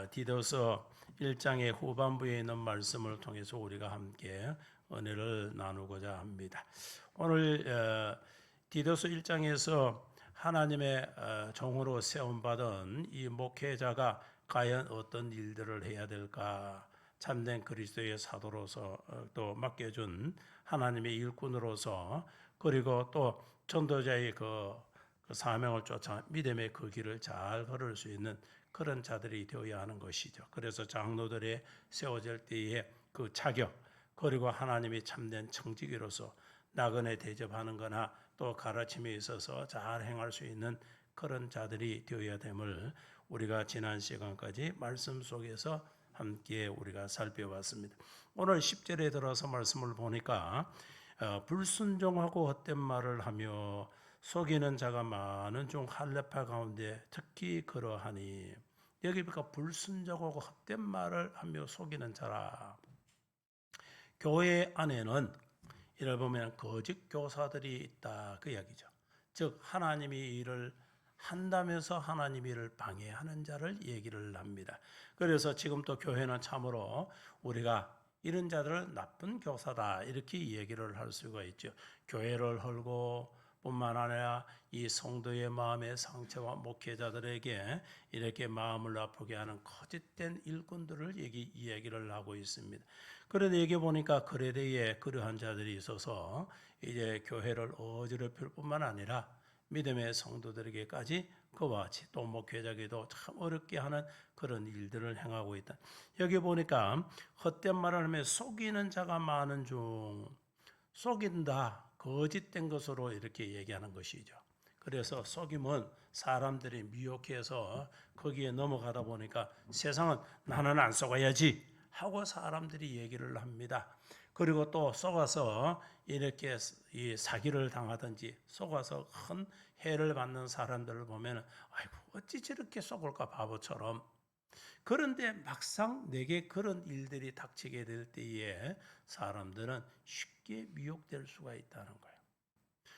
디도서 1장의 후반부에 있는 말씀을 통해서 우리가 함께 은혜를 나누고자 합니다. 오늘 디도서 1장에서 하나님의 종으로 세움받은 이 목회자가 과연 어떤 일들을 해야 될까? 참된 그리스도의 사도로서 또 맡겨준 하나님의 일꾼으로서 그리고 또 전도자의 그 사명을 쫓아 믿음의 그 길을 잘 걸을 수 있는 그런 자들이 되어야 하는 것이죠. 그래서 장로들의 세워질 때의 그 자격, 그리고 하나님이 참된 청지기로서 나그네 대접하는 거나 또 가르침에 있어서 잘 행할 수 있는 그런 자들이 되어야 됨을 우리가 지난 시간까지 말씀 속에서 함께 우리가 살펴봤습니다. 오늘 10절에 들어서 말씀을 보니까 불순종하고 헛된 말을 하며 속이는 자가 많은 중 할례파 가운데 특히 그러하니, 여기 보니까 불순종하고 헛된 말을 하며 속이는 자라. 교회 안에는 이를 보면 거짓 교사들이 있다 그 이야기죠. 즉 하나님이 일을 한다면서 하나님 일을 방해하는 자를 얘기를 합니다. 그래서 지금 또 교회는 참으로 우리가 이런 자들을 나쁜 교사다 이렇게 얘기를 할 수가 있죠. 교회를 헐고 뿐만 아니라 이 성도의 마음의 상처와 목회자들에게 이렇게 마음을 아프게 하는 거짓된 일꾼들을 얘기를 하고 있습니다. 그런데 여기 보니까 그레데에 그러한 자들이 있어서 이제 교회를 어지럽힐 뿐만 아니라 믿음의 성도들에게까지 그와 같이 또 목회자에게도 참 어렵게 하는 그런 일들을 행하고 있다. 여기 보니까 헛된 말을 하며 속이는 자가 많은 중, 속인다, 거짓된 것으로 이렇게 얘기하는 것이죠. 그래서 속임은 사람들이 미혹해서 거기에 넘어가다 보니까 세상은 나는 안 속아야지 하고 사람들이 얘기를 합니다. 그리고 또 속아서 이렇게 이 사기를 당하든지 속아서 큰 해를 받는 사람들을 보면 아이고 어찌 저렇게 속을까 바보처럼. 그런데 막상 내게 그런 일들이 닥치게 될 때에 사람들은 쉽게 미혹될 수가 있다는 거예요.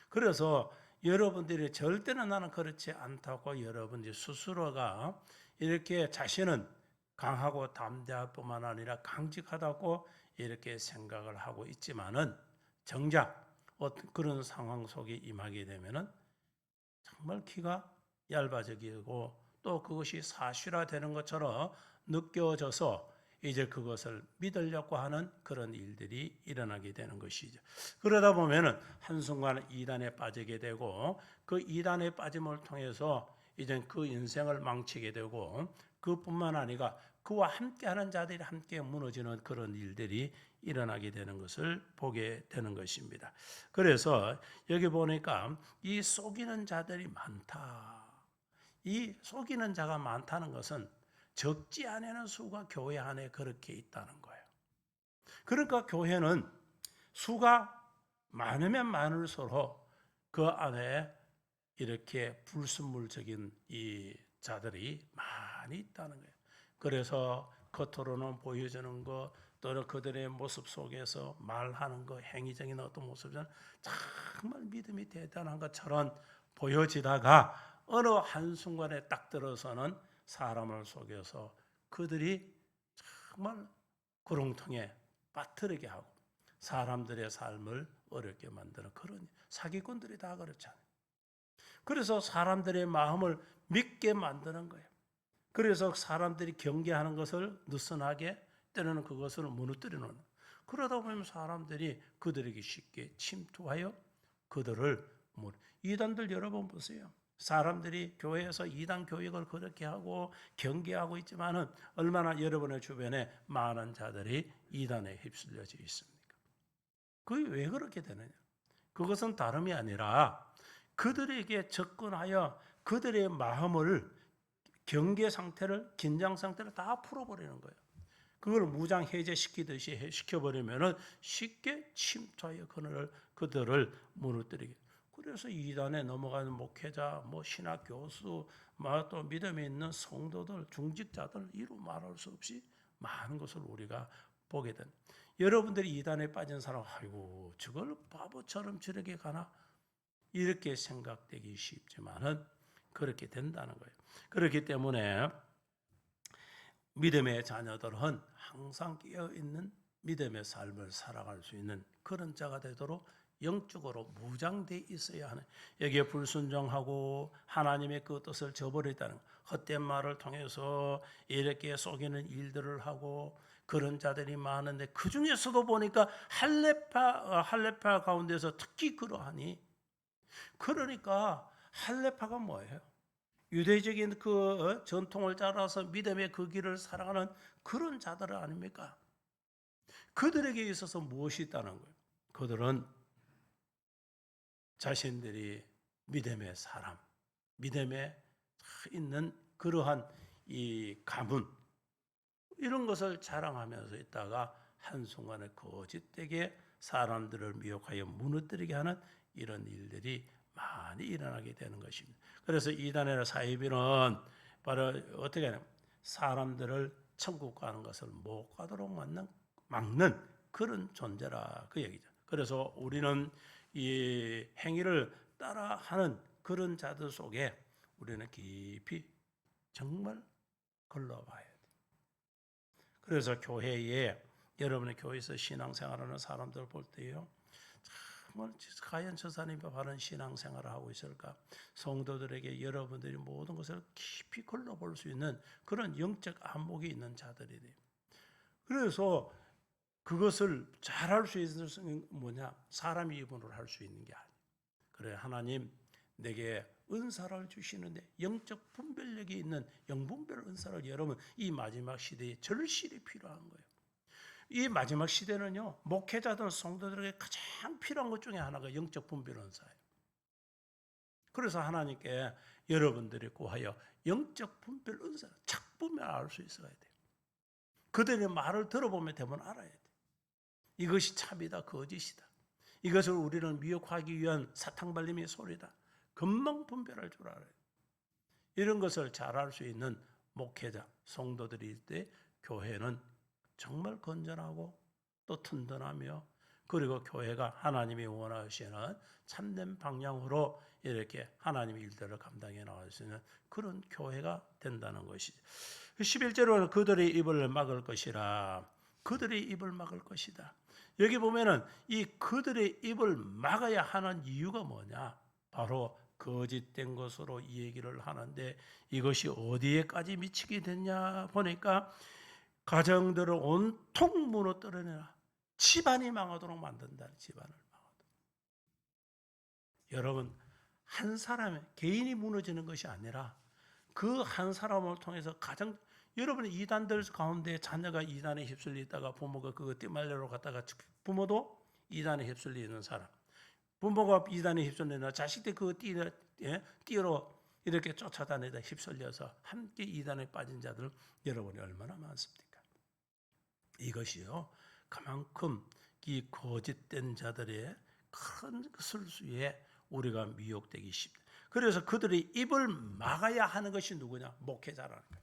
그래서 여러분들이 절대로 나는 그렇지 않다고 여러분들 스스로가 이렇게 자신은 강하고 담대할 뿐만 아니라 강직하다고 이렇게 생각을 하고 있지만은 정작 어떤 그런 상황 속에 임하게 되면은 정말 키가 얇아지고 또 그것이 사실화되는 것처럼 느껴져서 이제 그것을 믿으려고 하는 그런 일들이 일어나게 되는 것이죠. 그러다 보면은 한순간 이단에 빠지게 되고 그 이단에 빠짐을 통해서 이제 그 인생을 망치게 되고 그뿐만 아니라 그와 함께하는 자들이 함께 무너지는 그런 일들이 일어나게 되는 것을 보게 되는 것입니다. 그래서 여기 보니까 이 속이는 자들이 많다. 이 속이는 자가 많다는 것은 적지 않은 수가 교회 안에 그렇게 있다는 거예요. 그러니까 교회는 수가 많으면 많을수록 그 안에 이렇게 불순물적인 이 자들이 많이 있다는 거예요. 그래서 겉으로는 보여주는 것, 또는 그들의 모습 속에서 말하는 것, 행위적인 어떤 모습은 정말 믿음이 대단한 것처럼 보여지다가 어느 한순간에 딱 들어서는 사람을 속여서 그들이 정말 구렁텅이에 빠뜨리게 하고 사람들의 삶을 어렵게 만드는 그런 사기꾼들이 다 그렇잖아요. 그래서 사람들의 마음을 믿게 만드는 거예요. 그래서 사람들이 경계하는 것을 느슨하게 때로는 그것을 무너뜨려 놓는. 그러다 보면 사람들이 그들에게 쉽게 침투하여 그들을 이단들 여러분 보세요. 사람들이 교회에서 이단 교육을 그렇게 하고 경계하고 있지만은 얼마나 여러분의 주변에 많은 자들이 이단에 휩쓸려져 있습니까? 그게 왜 그렇게 되느냐? 그것은 다름이 아니라 그들에게 접근하여 그들의 마음을 경계 상태를, 긴장 상태를 다 풀어버리는 거예요. 그걸 무장 해제시키듯이 시켜버리면은 쉽게 침투하여 그들을 무너뜨리게. 그래서 이단에 넘어가는 목회자, 신학 교수, 또 믿음에 있는 성도들, 중직자들 이루 말할 수 없이 많은 것을 우리가 보게 된. 여러분들이 이단에 빠진 사람, 아이고 저걸 바보처럼 저렇게 가나 이렇게 생각되기 쉽지만은 그렇게 된다는 거예요. 그렇기 때문에 믿음의 자녀들은 항상 깨어있는 믿음의 삶을 살아갈 수 있는 그런 자가 되도록 영적으로 무장되어 있어야 하는, 여기에 불순종하고 하나님의 그 뜻을 저버렸다는 헛된 말을 통해서 이렇게 속이는 일들을 하고 그런 자들이 많은데, 그 중에서도 보니까 할례파 가운데서 특히 그러하니, 그러니까 할례파가 뭐예요? 유대적인 그 전통을 따라서 믿음의 그 길을 살아가는 그런 자들 아닙니까? 그들에게 있어서 무엇이 있다는 거예요? 그들은 자신들이 믿음의 사람, 믿음에 있는 그러한 이 가문, 이런 것을 자랑하면서 있다가 한순간에 거짓되게 사람들을 미혹하여 무너뜨리게 하는 이런 일들이 많이 일어나게 되는 것입니다. 그래서 이단의 사이비는 바로 어떻게 하냐, 사람들을 천국 가는 것을 못 가도록 막는 그런 존재라 그 얘기죠. 그래서 우리는 이 행위를 따라하는 그런 자들 속에 우리는 깊이 정말 걸러봐야 돼요. 그래서 교회에, 여러분의 교회에서 신앙생활하는 사람들 볼 때요, 정말 과연 저 사람이 바른 신앙생활을 하고 있을까? 성도들에게 여러분들이 모든 것을 깊이 걸러볼 수 있는 그런 영적 안목이 있는 자들이 돼요. 그래서 그것을 잘할 수 있는 것은 뭐냐? 사람이 입으로 할 수 있는 게 아니에요. 그래, 하나님 내게 은사를 주시는데, 영적 분별력이 있는 영분별 은사를 여러분 이 마지막 시대에 절실히 필요한 거예요. 이 마지막 시대는요, 목회자들 성도들에게 가장 필요한 것 중에 하나가 영적 분별 은사예요. 그래서 하나님께 여러분들이 구하여 영적 분별 은사를 착 보면 알 수 있어야 돼요. 그들의 말을 들어보면 대부분 알아야 돼요. 이것이 참이다, 거짓이다. 이것을 우리는 미혹하기 위한 사탕발림의 소리다. 금방 분별할 줄 알아요. 이런 것을 잘 알 수 있는 목회자, 성도들이 있을 때 교회는 정말 건전하고 또 튼튼하며, 그리고 교회가 하나님이 원하시는 참된 방향으로 이렇게 하나님의 일들을 감당해 나갈 수 있는 그런 교회가 된다는 것이죠. 11절로는 그들의 입을 막을 것이라. 그들의 입을 막을 것이다. 여기 보면은 이 그들의 입을 막아야 하는 이유가 뭐냐? 바로 거짓된 것으로 이 얘기를 하는데, 이것이 어디에까지 미치게 됐냐 보니까 가정들을 온통 무너뜨려내라. 집안이 망하도록 만든다. 집안을 망하도록. 여러분, 한 사람의 개인이 무너지는 것이 아니라 그 한 사람을 통해서 가정, 여러분의 이단들 가운데 자녀가 이단에 휩쓸리다가 부모가 그거 띠말려로 갔다가 부모도 이단에 휩쓸리는 사람, 부모가 이단에 휩쓸리나 자식들 그 띠로 이렇게 쫓아다니다 휩쓸려서 함께 이단에 빠진 자들 여러분이 얼마나 많습니까? 이것이요, 그만큼 이 거짓된 자들의 큰 술수에 우리가 미혹되기 쉽다. 그래서 그들의 입을 막아야 하는 것이 누구냐? 목회자라는 거예요.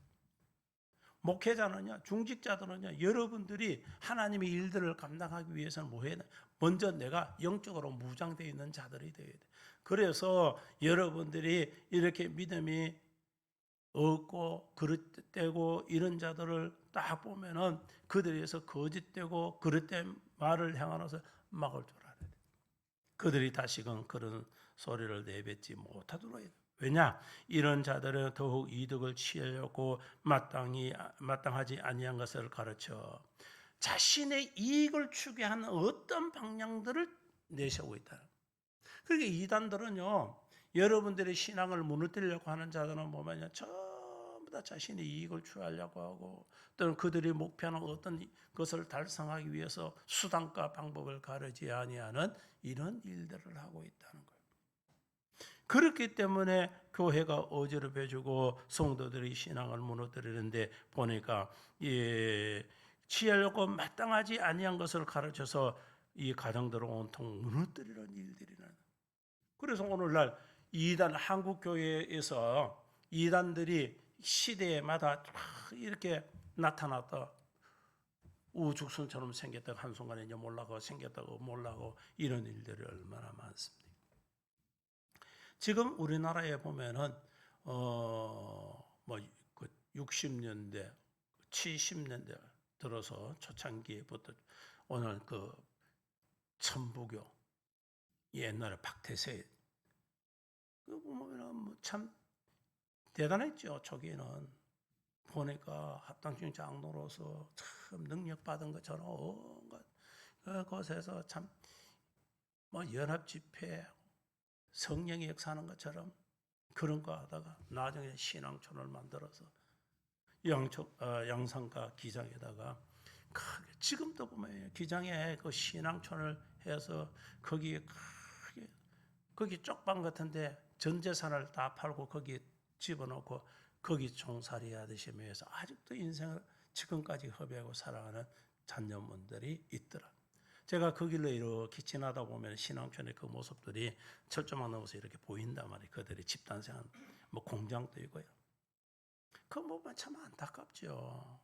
목회자는요, 중직자들은요, 여러분들이 하나님의 일들을 감당하기 위해서는 뭐 해야 돼? 먼저 내가 영적으로 무장되어 있는 자들이 되어야 돼. 그래서 여러분들이 이렇게 믿음이 없고 그릇되고 이런 자들을 딱 보면은 그들에서 거짓되고 그릇된 말을 향하여서 막을 줄 알아야 돼. 그들이 다시금 그런 소리를 내뱉지 못하도록 해야 돼. 왜냐? 이런 자들은 더욱 이득을 취하려고 마땅하지 아니한 것을 가르쳐 자신의 이익을 추구하는 어떤 방향들을 내세우고 있다. 그러니까 이단들은요, 여러분들의 신앙을 무너뜨리려고 하는 자들은 보면요, 전부 다 자신의 이익을 취하려고 하고, 또는 그들이 목표하는 어떤 것을 달성하기 위해서 수단과 방법을 가르지 아니하는 이런 일들을 하고 있다는 거예요. 그렇기 때문에 교회가 어지럽혀지고 성도들이 신앙을 무너뜨리는데 보니까 취하려고 마땅하지 아니한 것을 가르쳐서 이 가정들을 온통 무너뜨리는 일들이 나요. 그래서 오늘날 이단, 한국 교회에서 이단들이 시대마다 이렇게 나타났다. 우죽순처럼 생겼다가 한순간에 이제 몰라고 생겼다고 몰라고 이런 일들이 얼마나 많습니다. 지금 우리나라에 보면은 뭐 60년대 70년대 들어서 초창기부터 오늘 그 천부교 옛날에 박태세 그 보면 뭐참 대단했죠. 초기에는 보니까 합당중 장로로서 참 능력받은 것처럼 온갖 그곳에서 참 뭐 연합 집회 성령이 역사하는 것처럼 그런 거 하다가 나중에 신앙촌을 만들어서 양산가 기장에다가 크게 지금도 보면 기장에 그 신앙촌을 해서 거기에 크게 거기 쪽방 같은데 전 재산을 다 팔고 거기 집어넣고 거기 종살이 하듯이 해서 아직도 인생을 지금까지 허비하고 살아가는 자녀분들이 있더라. 제가 그 길로 이렇게 지나다 보면 신앙촌의 그 모습들이 철조망 넘어서 이렇게 보인단 말이에요. 그들이 집단생활, 뭐 공장도 있고요. 그거 보면 참 안타깝죠.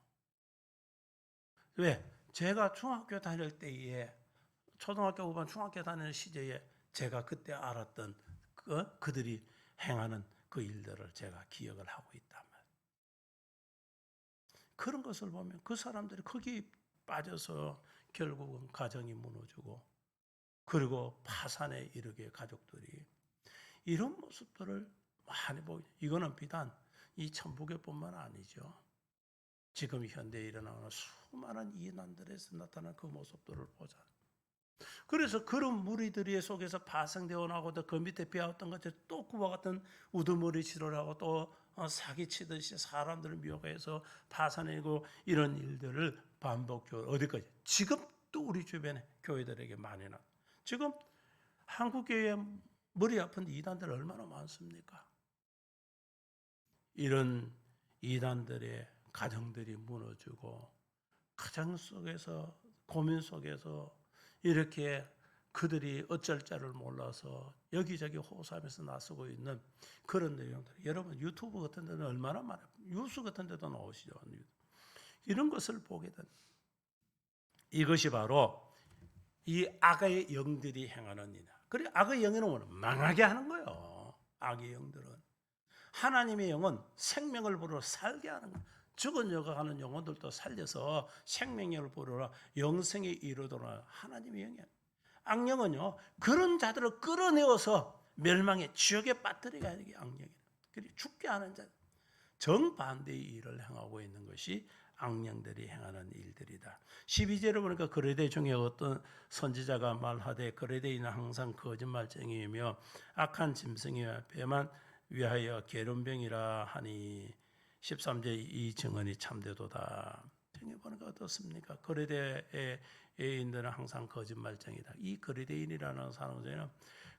왜? 제가 중학교 다닐 때에 초등학교 후반 중학교 다니는 시절에 제가 그때 알았던 그들이 행하는 그 일들을 제가 기억을 하고 있단 말이에요. 그런 것을 보면 그 사람들이 거기에 빠져서 결국은 가정이 무너지고 그리고 파산에 이르게 가족들이 이런 모습들을 많이 보이죠. 이거는 비단 이 천부교뿐만 아니죠. 지금 현대에 일어나는 수많은 이난들에서 나타난 그 모습들을 보잖아요. 그래서 그런 무리들이 속에서 파생되어 나고도 그 밑에 배웠던 것처럼 또 그와 같은 우두머리질을 하고 또 사기치듯이 사람들을 미혹해서 파산하고 이런 일들을 반복적으로 어디까지 지금도 우리 주변에 교회들에게 많이 나. 지금 한국 교회에 머리 아픈 이단들 얼마나 많습니까? 이런 이단들의 가정들이 무너지고 가정 속에서 고민 속에서 이렇게 그들이 어쩔 자를 몰라서 여기저기 호소하면서 나서고 있는 그런 내용들. 여러분 유튜브 같은 데는 얼마나 많아요. 뉴스 같은 데도 나오시죠. 이런 것을 보게 된 이것이 바로 이 악의 영들이 행하는 일이다. 그래 악의 영은 망하게 하는 거예요. 악의 영들은 하나님의 영은 생명을 불어 살게 하는 거예요. 죽은 여가하는 영혼들도 살려서 생명력을 불어라 영생에 이르도록 하나님의 영이에요. 악령은요 그런 자들을 끌어내어서 멸망의 지옥에 빠뜨리게 하는 게 악령이에요. 그리고 죽게 하는 자 정반대의 일을 행하고 있는 것이 악령들이 행하는 일들이다. 12절에 보니까 그레데 중에 어떤 선지자가 말하되 그레데인은 항상 거짓말쟁이이며 악한 짐승이와 배만 위하여 게으름병이라 하니 13절 이 증언이 참되도다. 생각해 보니까 어떻습니까? 거레대의 인들은 항상 거짓말쟁이다. 이 거레대인이라는 사람은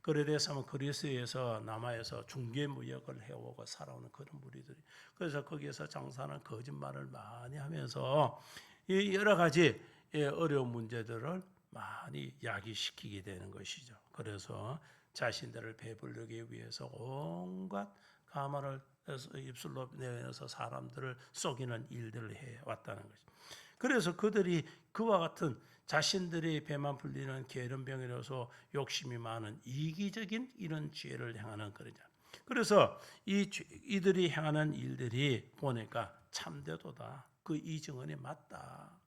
거레대 사람은 그리스에서 남아에서 중개무역을 해오고 살아오는 그런 무리들이 그래서 거기에서 장사하는 거짓말을 많이 하면서 이 여러 가지 어려운 문제들을 많이 야기시키게 되는 것이죠. 그래서 자신들을 배부르기 위해서 온갖 가만을 입술로 내어서 사람들을 속이는 일들을 해왔다는 것이죠. 그래서 그들이 그와 같은 자신들의 배만 불리는 게으름병이라서 욕심이 많은 이기적인 이런 죄를 행하는 거죠. 그래서 이들이 행하는 일들이 보니까 참되도다. 그 이 증언이 맞다.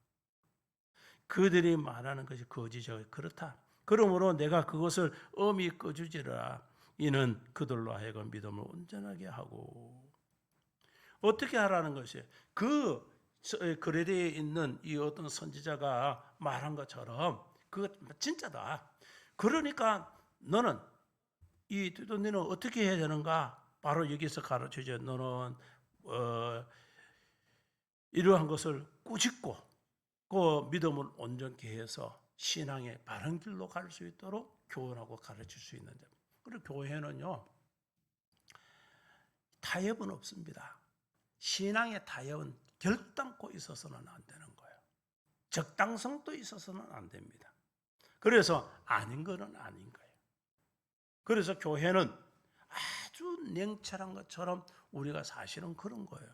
그들이 말하는 것이 거짓이고 그렇다. 그러므로 내가 그것을 엄히 꺼주지라. 이는 그들로 하여금 믿음을 온전하게 하고 어떻게 하라는 것이에요. 그 그레데에 있는 이 어떤 선지자가 말한 것처럼 그거 진짜다. 그러니까 너는 너는 어떻게 해야 되는가? 바로 여기서 가르쳐줘. 너는 이러한 것을 꾸짖고 그 믿음을 온전케 해서 신앙의 바른 길로 갈 수 있도록 교훈하고 가르칠 수 있는 점. 그리고 교회는요 타협은 없습니다. 신앙의 타협은 결단코 있어서는 안 되는 거예요. 적당성도 있어서는 안 됩니다. 그래서 아닌 거는 아닌 거예요. 그래서 교회는 아주 냉철한 것처럼 우리가 사실은 그런 거예요.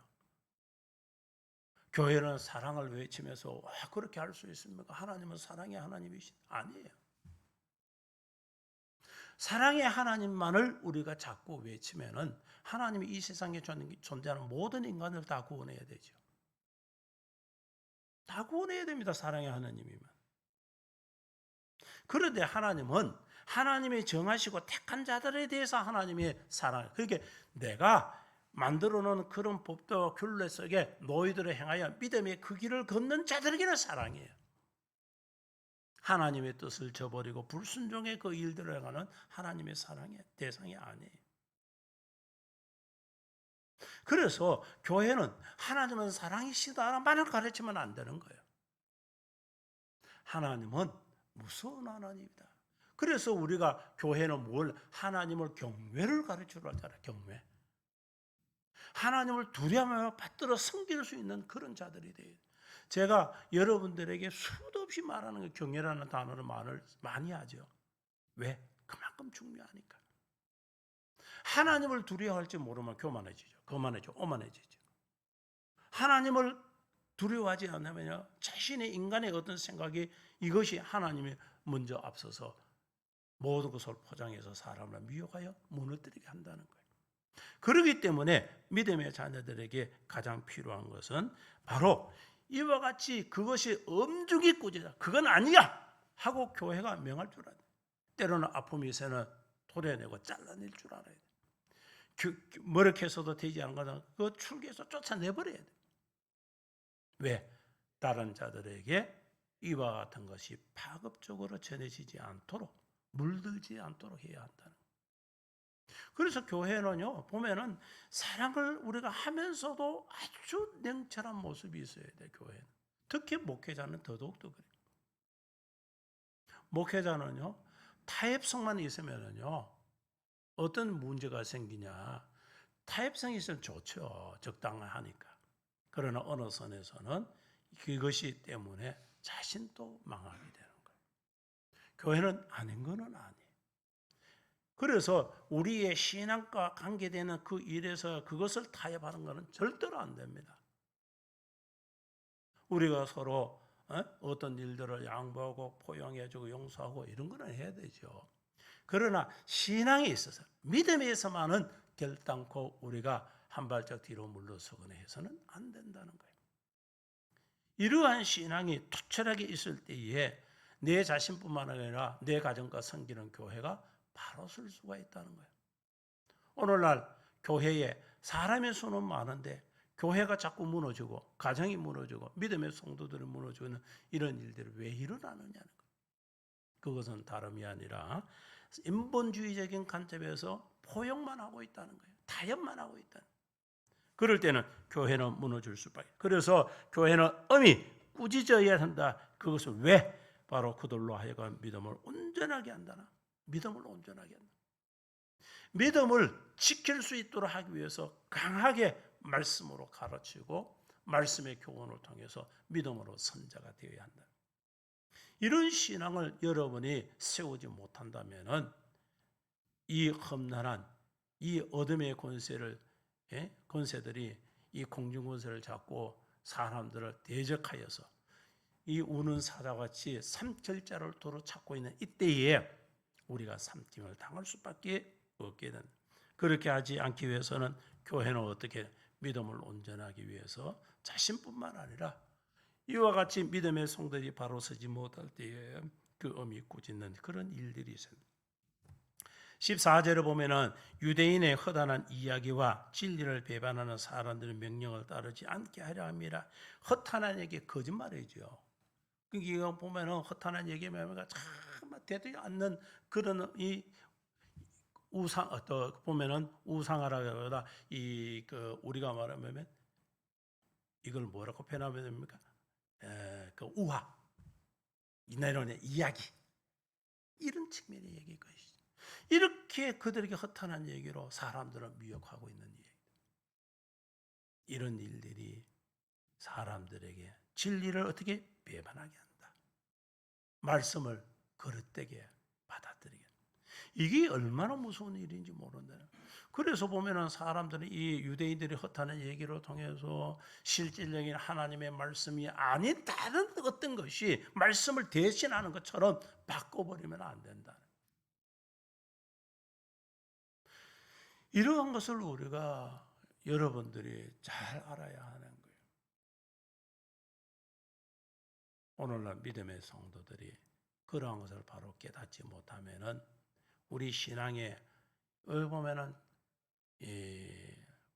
교회는 사랑을 외치면서 그렇게 할 수 있습니까? 하나님은 사랑의 하나님이신 아니에요. 사랑의 하나님만을 우리가 자꾸 외치면은 하나님이 이 세상에 존재하는 모든 인간을 다 구원해야 되죠. 바꾸어내야 됩니다. 사랑의 하나님이면. 그런데 하나님은 하나님이 정하시고 택한 자들에 대해서 하나님의 사랑. 그러니까 내가 만들어 놓은 그런 법도 균례 속에 너희들을 행하여 믿음의 그 길을 걷는 자들에게는 사랑이에요. 하나님의 뜻을 저버리고 불순종의 그 일들을 행하는 하나님의 사랑의 대상이 아니에요. 그래서 교회는 하나님은 사랑이시다만을 가르치면 안 되는 거예요. 하나님은 무서운 하나님이다. 그래서 우리가 교회는 뭘 하나님을 경외를 가르치려 하잖아요. 경외. 하나님을 두려움을 받들어 섬길 수 있는 그런 자들이 돼요. 제가 여러분들에게 수도 없이 말하는 게 경외라는 단어를 많이 하죠. 왜? 그만큼 중요하니까. 하나님을 두려워할 줄 모르면 교만해지죠. 거만해지죠. 오만해지죠. 하나님을 두려워하지 않으면 자신의 인간의 어떤 생각이 이것이 하나님이 먼저 앞서서 모든 것을 포장해서 사람을 미혹하여 무너뜨리게 한다는 거예요. 그렇기 때문에 믿음의 자녀들에게 가장 필요한 것은 바로 이와 같이 그것이 엄중히 꾸짖어 그건 아니야 하고 교회가 명할 줄 알아야 돼. 때로는 아픔이 있으면 토려내고 잘라낼 줄 알아야 돼. 머쓱해서도 되지 않은 거는 그 출교에서 쫓아내버려야 돼. 왜? 다른 자들에게 이와 같은 것이 파급적으로 전해지지 않도록 물들지 않도록 해야 한다는 거예요. 그래서 교회는요 보면은 사랑을 우리가 하면서도 아주 냉철한 모습이 있어야 돼. 교회는 특히 목회자는 더더욱더 그래요. 목회자는요 타협성만 있으면은요 어떤 문제가 생기냐. 타협성이 있으면 좋죠. 적당하니까. 그러나 어느 선에서는 그것이 때문에 자신도 망하게 되는 거예요. 교회는 아닌 거는 아니에요. 그래서 우리의 신앙과 관계되는 그 일에서 그것을 타협하는 것은 절대로 안 됩니다. 우리가 서로 어떤 일들을 양보하고 포용해주고 용서하고 이런 거는 해야 되죠. 그러나 신앙에 있어서 믿음에서만은 결단코 우리가 한 발짝 뒤로 물러서거나 해서는 안 된다는 거예요. 이러한 신앙이 투철하게 있을 때에 내 자신뿐만 아니라 내 가정과 섬기는 교회가 바로 설 수가 있다는 거예요. 오늘날 교회에 사람의 수는 많은데 교회가 자꾸 무너지고 가정이 무너지고 믿음의 성도들이 무너지는 이런 일들이 왜 일어나느냐는 거예요. 그것은 다름이 아니라 인본주의적인 관점에서 포용만 하고 있다는 거예요. 타협만 하고 있다는 거예요. 그럴 때는 교회는 무너질 수밖에. 그래서 교회는 엄히 꾸짖어야 한다. 그것을 왜? 바로 그들로 하여금 믿음을 온전하게 한다나. 믿음을 온전하게 한다. 믿음을 지킬 수 있도록 하기 위해서 강하게 말씀으로 가르치고 말씀의 교훈을 통해서 믿음으로 선자가 되어야 한다. 이런 신앙을 여러분이 세우지 못한다면은 이 험난한 이 어둠의 권세들이 이 공중 권세를 잡고 사람들을 대적하여서 이 우는 사자같이 삼킬자를 도로 찾고 있는 이때에 우리가 삼킴을 당할 수밖에 없게 된다. 그렇게 하지 않기 위해서는 교회는 어떻게 믿음을 온전하기 위해서 자신뿐만 아니라 이와 같이 믿음의 성들이 바로 서지 못할 때에 그 엄히 꾸짖는 그런 일들이 있습니다. 14절을 보면은 유대인의 허다한 이야기와 진리를 배반하는 사람들의 명령을 따르지 않게 하려 합니다. 허탄한 얘기 거짓말이죠. 그러니까 보면은 허탄한 얘기면 참 되지 않는 그런 이 우상 보면은 우상하라기보다 우리가 말하면 이걸 뭐라고 표현하면 됩니까? 그 우화, 이런 이야기 이런 측면의 얘기일 것이죠. 이렇게 그들에게 허탄한 얘기로 사람들을 미혹하고 있는 얘기. 이런 일들이 사람들에게 진리를 어떻게 배반하게 한다. 말씀을 거릇되게 받아들이게 한다. 이게 얼마나 무서운 일인지 모른다. 그래서 보면은 사람들은 이 유대인들이 허탄한 얘기를 통해서 실질적인 하나님의 말씀이 아닌 다른 어떤 것이 말씀을 대신하는 것처럼 바꿔버리면 안 된다. 이러한 것을 우리가 여러분들이 잘 알아야 하는 거예요. 오늘날 믿음의 성도들이 그러한 것을 바로 깨닫지 못하면은 우리 신앙에 보면은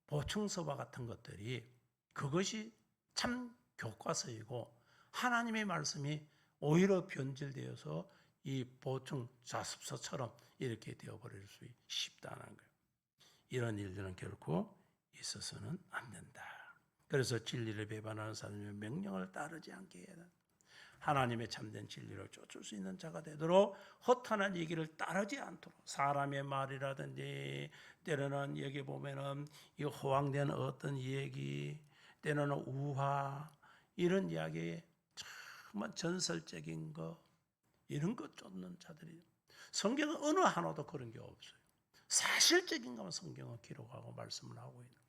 보충서와 같은 것들이 그것이 참 교과서이고 하나님의 말씀이 오히려 변질되어서 이 보충 자습서처럼 이렇게 되어버릴 수 쉽다는 거예요. 이런 일들은 결코 있어서는 안 된다. 그래서 진리를 배반하는 사람의 명령을 따르지 않게 해야 한다. 하나님의 참된 진리를 쫓을 수 있는 자가 되도록 허탄한 얘기를 따르지 않도록 사람의 말이라든지 때로는 여기 보면은 이 허황된 어떤 얘기 때로는 우화 이런 이야기 정말 전설적인 거 이런 것 쫓는 자들이 성경은 어느 하나도 그런 게 없어요. 사실적인 것만 성경은 기록하고 말씀을 하고 있는 거예요.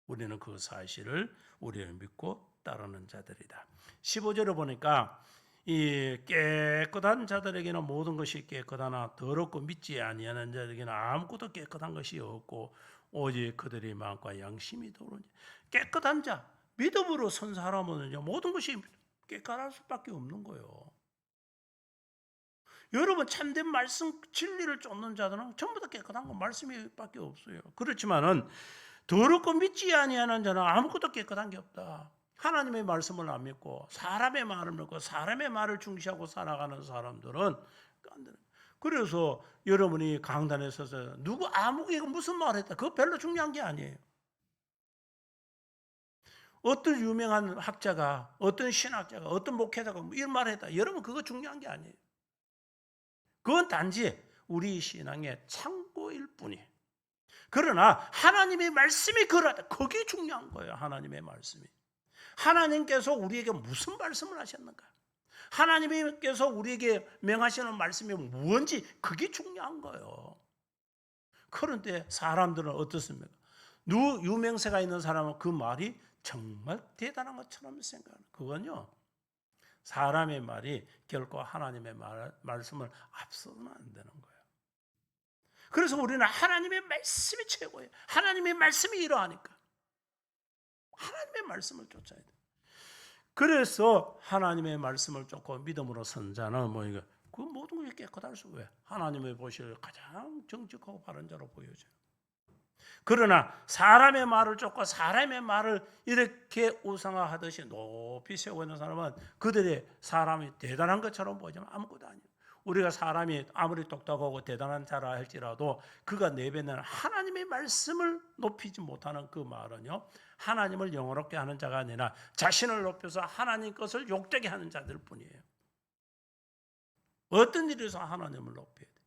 우리는 그 사실을 우리를 믿고 따르는 자들이다. 15절을 보니까 이 깨끗한 자들에게는 모든 것이 깨끗하나 더럽고 믿지 아니하는 자들에게는 아무것도 깨끗한 것이 없고 오직 그들의 마음과 양심이 더러운 깨끗한 자, 믿음으로 선 사람은 모든 것이 깨끗할 수밖에 없는 거예요. 여러분 참된 말씀 진리를 쫓는 자들은 전부 다 깨끗한 건 말씀밖에 없어요. 그렇지만은 더럽고 믿지 아니하는 자는 아무것도 깨끗한 게 없다. 하나님의 말씀을 안 믿고 사람의 말을 믿고 사람의 말을 중시하고 살아가는 사람들은 그래서 여러분이 강단에 서서 누구 아무에게 무슨 말을 했다. 그거 별로 중요한 게 아니에요. 어떤 유명한 학자가 어떤 신학자가 어떤 목회자가 이런 말을 했다. 여러분 그거 중요한 게 아니에요. 그건 단지 우리 신앙의 참고일 뿐이에요. 그러나 하나님의 말씀이 그러하다. 그게 중요한 거예요. 하나님의 말씀이. 하나님께서 우리에게 무슨 말씀을 하셨는가? 하나님께서 우리에게 명하시는 말씀이 무엇인지 그게 중요한 거예요. 그런데 사람들은 어떻습니까? 유명세가 있는 사람은 그 말이 정말 대단한 것처럼 생각하는 그건요. 사람의 말이 결코 하나님의 말씀을 앞서서는 안 되는 거예요. 그래서 우리는 하나님의 말씀이 최고예요. 하나님의 말씀이 이러하니까 하나님의 말씀을 쫓아야 돼요. 그래서 하나님의 말씀을 쫓고 믿음으로 선 자는 그 모든 것이 깨끗할 수 왜? 하나님의 보실 가장 정직하고 바른 자로 보여져요. 그러나 사람의 말을 쫓고 사람의 말을 이렇게 우상화하듯이 높이 세우고 있는 사람은 그들의 사람이 대단한 것처럼 보이지만 아무것도 아니에요. 우리가 사람이 아무리 똑똑하고 대단한 자라 할지라도 그가 내뱉는 하나님의 말씀을 높이지 못하는 그 말은요. 하나님을 영어롭게 하는 자가 아니라 자신을 높여서 하나님 것을 욕되게 하는 자들 뿐이에요. 어떤 일에서 하나님을 높여야 돼요.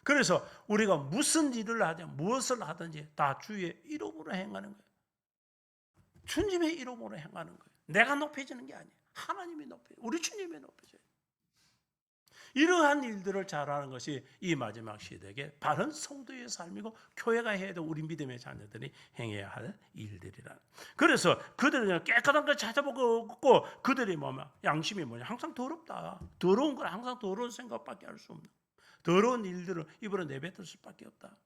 그래서 우리가 무슨 일을 하든 무엇을 하든지 다 주의 이름으로 행하는 거예요. 주님의 이름으로 행하는 거예요. 내가 높여지는 게 아니에요. 하나님이 높여요. 우리 주님이 높여져요. 이러한 일들을 잘하는 것이 이 마지막 시대의 바른 성도의 삶이고 교회가 해야 될 우리 믿음의 자녀들이 행해야 할 일들이라. 그래서 그들은 깨끗한 걸 찾아보고 그들이 양심이 뭐냐? 항상 더럽다. 더러운 걸 항상 더러운 생각밖에 할 수 없는. 더러운 일들을 입으로 내뱉을 수밖에 없다.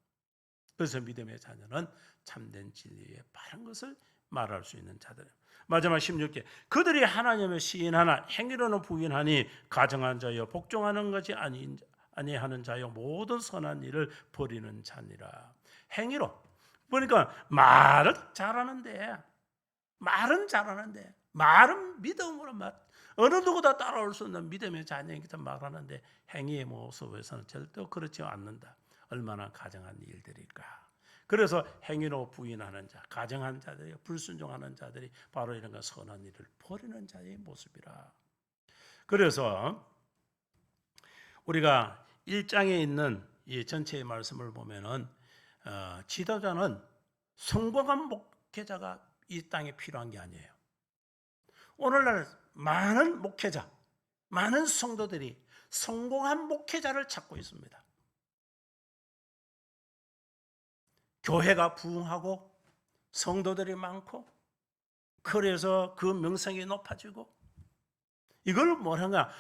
그래서 믿음의 자녀는 참된 진리의 바른 것을 말할 수 있는 자들. 마지막 16절. 그들이 하나님을 시인하나 행위로는 부인하니 가정한 자여 복종하는 것이 아니하는 자여 모든 선한 일을 버리는 자니라. 행위로. 보니까 말은 잘하는데 말은 믿음으로 어느 누구도 따라올 수 없는 믿음의 자녀에게 말하는데 행위의 모습에서는 절대 그렇지 않는다. 얼마나 가정한 일들일까. 그래서 행위로 부인하는 자, 가정한 자들이 불순종하는 자들이 바로 이런 거 선한 일을 버리는 자의 모습이라. 그래서 우리가 1장에 있는 이 전체의 말씀을 보면은 지도자는 성공한 목회자가 이 땅에 필요한 게 아니에요. 오늘날 많은 목회자, 많은 성도들이 성공한 목회자를 찾고 있습니다. 교회가 부흥하고 성도들이 많고 그래서 그 명성이 높아지고 이걸 뭐라는가?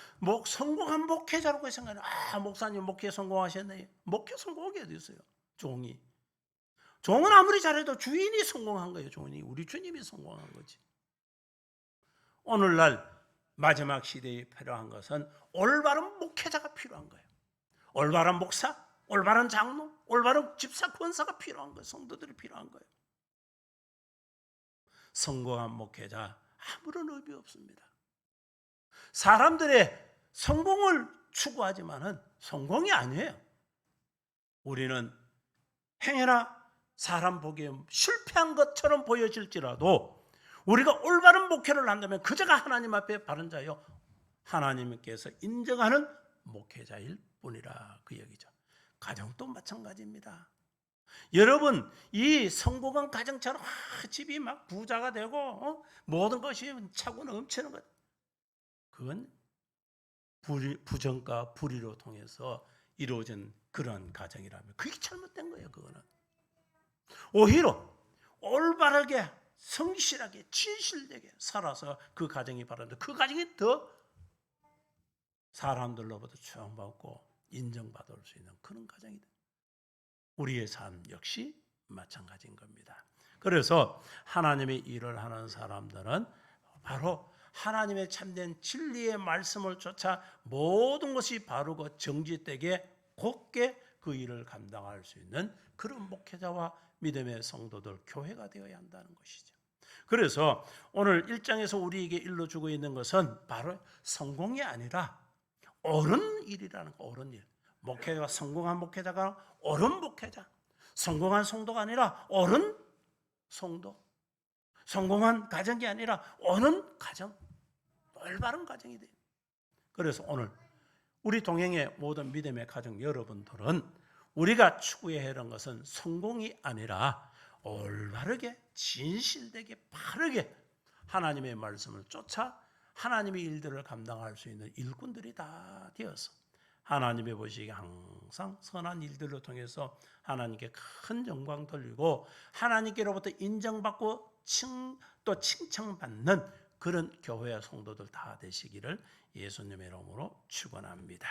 성공한 목회자라고 생각해요. 목사님 목회 성공하셨네. 목회 성공하게 어디 있어요? 종은 아무리 잘해도 주인이 성공한 거예요. 종이 우리 주님이 성공한 거지. 오늘날 마지막 시대에 필요한 것은 올바른 목회자가 필요한 거예요. 올바른 목사, 올바른 장로, 올바른 집사, 권사가 필요한 거예요. 성도들이 필요한 거예요. 성공한 목회자 아무런 의미 없습니다. 사람들의 성공을 추구하지만은 성공이 아니에요. 우리는 행여나 사람 보기에 실패한 것처럼 보여질지라도 우리가 올바른 목회를 한다면 그자가 하나님 앞에 바른 자요 하나님께서 인정하는 목회자일 뿐이라 그 얘기죠. 가정도 마찬가지입니다. 여러분 이 성공한 가정처럼 집이 막 부자가 되고 모든 것이 차고 넘치는 것, 그건 부정과 불의로 통해서 이루어진 그런 가정이라면 그게 잘못된 거예요. 그거는 오히려 올바르게 성실하게 진실되게 살아서 그 가정이 바른데 그 가정이 더 사람들로부터 추앙받고 인정받을 수 있는 그런 가정이 됩니다. 우리의 삶 역시 마찬가지인 겁니다. 그래서 하나님의 일을 하는 사람들은 바로 하나님의 참된 진리의 말씀을 쫓아 모든 것이 바르고 정직되게 곧게 그 일을 감당할 수 있는 그런 목회자와 믿음의 성도들, 교회가 되어야 한다는 것이죠. 그래서 오늘 1장에서 우리에게 일러주고 있는 것은 바로 성공이 아니라 옳은 일이라는 거, 옳은 일. 목회자가 성공한 목회자가 옳은 목회자, 성공한 성도가 아니라 옳은 성도, 성공한 가정이 아니라 옳은 가정, 올바른 가정이 돼요. 그래서 오늘 우리 동행의 모든 믿음의 가정 여러분들은 우리가 추구해야 하는 것은 성공이 아니라 올바르게 진실되게 바르게 하나님의 말씀을 쫓아 하나님의 일들을 감당할 수 있는 일꾼들이 다 되어서 하나님의 보시기에 항상 선한 일들을 통해서 하나님께 큰 영광 돌리고 하나님께로부터 인정받고 또 칭찬받는 그런 교회와 성도들 다 되시기를 예수님의 이름으로 축원합니다.